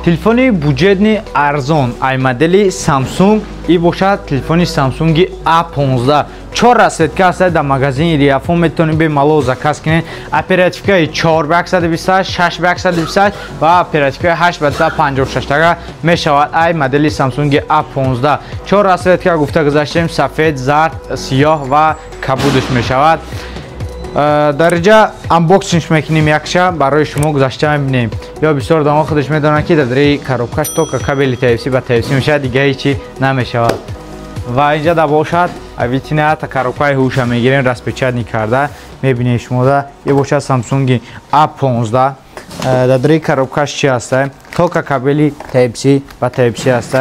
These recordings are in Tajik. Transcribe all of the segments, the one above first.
телефони буджетни арзон ай модели Samsung и бошад телефони Samsung A15 4 расветка аст дар магазини Риафон метавонед бемалол заказ кунед. Оперативкаи 4/128, 6/128 ва оперативкаи 8/56 тага мешавад. Ай модели Samsung A15 4 расветка гуфта гузаштем, сафед, зард, сиёҳ ва кабудаш мешавад. дар инҷа анбоксинг мекунем, якша барои шумо гузашта мебинем. ё бисёр дамо худаш медонад ки дар дари коробкаш только кабели Type-C ба Type-C мешавад, дига ҳечи намешавад. ва инҷа да бошад витринаи ҳатта коробкаи ҳуша мегирем, распечатник карда мебинем шумо да. ин бошад Samsung A15 дар дари коробкаш чи аст? Только кабели Type-C ба Type-C аст.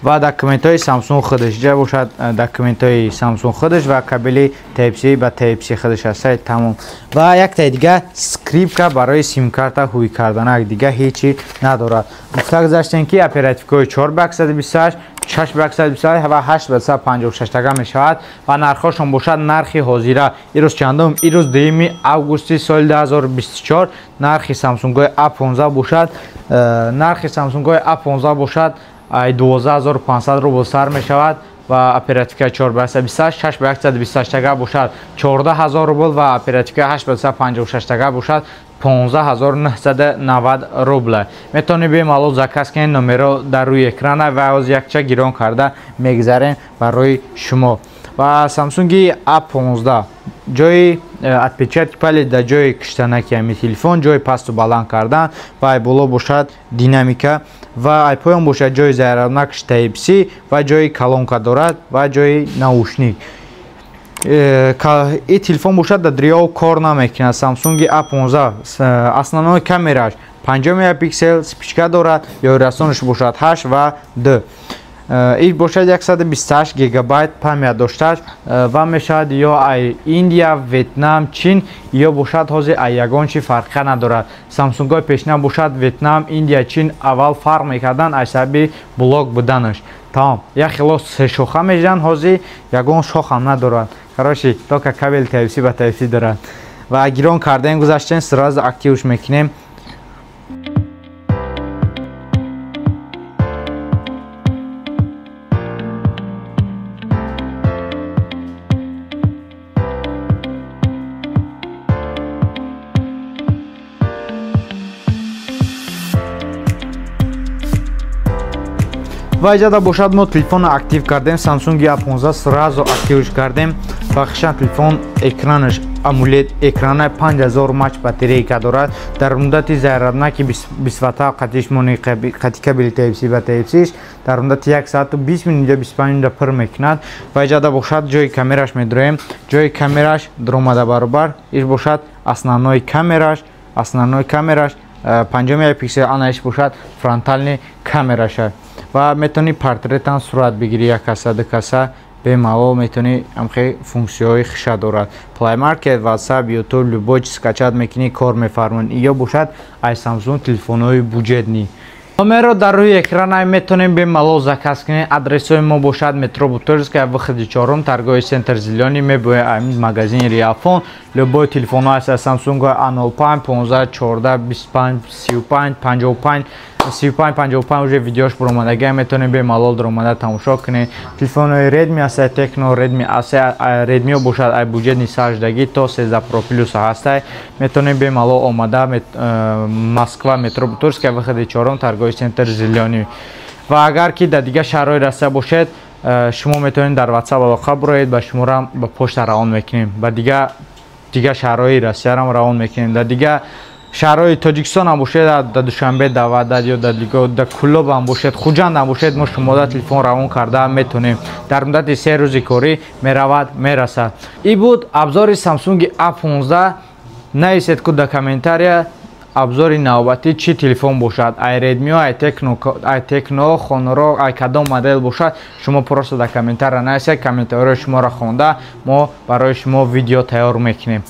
ва документҳои Samsung худаш ҷа бошад, документҳои Samsung худаш ва кабели Type-C ба Type-C худаш аст. Тамом. ва якта дига скрипка барои сим-карта ҳуй карданак, дига ҳечи надорад. гуфта гузаштем ки оперативкаи 4/128, 6/128 ва 8/56 тага мешавад ва нархошон бошад нархи ҳозира. ирӯз чандум? ирӯз 2 августи соли 2024 нархи Samsung A15 бошад. нархи Samsung A15 бошад 12500 рубл сар мешавад ва оперативка 4/128, 6/128 тага бошад 14000 рубл ва оперативка 8/56 тага бошад 15990 рубл. метавонед бемалол заказ кунед. номеро дар рӯи экрана ва оз якча гирон карда мегзарем барои шумо. ва Samsung A15 ҷои отпечатки палец дар ҷои киштанаки ҳамин телефон, ҷои пасту баланд кардан ва ай боло бошад динамика ва ай поён бошад ҷои заряднакаш Type-C ва ҷои колонка дорад ва ҷои наушник. ин телефон бошад дар дарёв кор намекунад. Samsung A15 основной камераш 5 мегапиксел спичка дорад, ёрирасонаш бошад 8 ва 2. ин бошад 128 гигабайт памят дошташ ва мешавад ё ай Индия, Ветнам, Чин, ё бошад ҳозир ай ягон чи фарқа надорад. Samsung-ҳои пешна бошад Ветнам, Индия, Чин аввал фарқ мекардан аз сабаби блок буданаш. Тамом. як хилос се шоха межан, ҳозир ягон шохам надорад. Короче, только кабел Type-C ба Type-C дорад. ва гирон кардаем гузаштем, сразу активш мекунем. ва иҷада бошад мо телефонро актив кардем. Samsung A15 сразу активш кардем. бахшан телефон экранаш AMOLED экрана 5000 мач батарейка дорад. дар муддати заряднаки 20 қатиш мони қати кабели Type-C ба Type-C дар муддати 1 соату 20 минут ё 25 минут пур мекунад. ва иҷада бошад ҷои камераш медроем. ҷои камераш дромада баробар. иш бошад основной камераш 5 мегапиксел, анаиш бошад фронтални камераша. ва метавони портретан сурат бигири, як каса ду каса бемалол метавони амхе функсияҳои хиша дорад. Play Market, WhatsApp, YouTube любой чиз скачат мекунӣ, кор мефармоед. ё бошад ай Samsung телефонҳои буҷетни. номеро дар рӯи экрана метавонем бемалол заказ кунем. адресои мо бошад метро Бутырская, выходи 4, торговый центр Зелёный, мебояд магазин Риафон. любой телефон аст Samsung A05, 15, 14, 25, 35, 55, 35, 55 уже видеош буромадаги метавонем бемалол даромада тамошо кунем. телефонои Redmi аст, Tecno, Redmi аст, Redmi бошад ай буҷетни 118 то 13 Pro Plus аст. метавонем бемалол омада Москва, метро Бутырская, выходи 4, торговый центр Зелёный. ва агар ки дар дига шаҳрҳои раста бошед, шумо метавонед дар WhatsApp алоқа бироед, ба шуморам ба почта равон мекунем. ба дига шаҳрҳои Россиярам равон мекунем. дар дига шаҳрҳои Тоҷикистон ҳам бошед, дар Душанбе, дар Ваҳдат ё дар Кӯлоб ҳам бошед, Хуҷанд ҳам бошед, мо шумода телефон равон карда метавонем. дар муддати 3 рӯзи корӣ меравад, мерасад. ин буд абзори Samsung A15. нависед ку дар комментария абзори навбатӣ чӣ телефон бошад, ай Redmi, ай Tecno, Honor, ай кадом модел бошад, шумо просто дар комментария нависед. комментариҳои шуморо хонда мо барои шумо видео тайёр мекунем.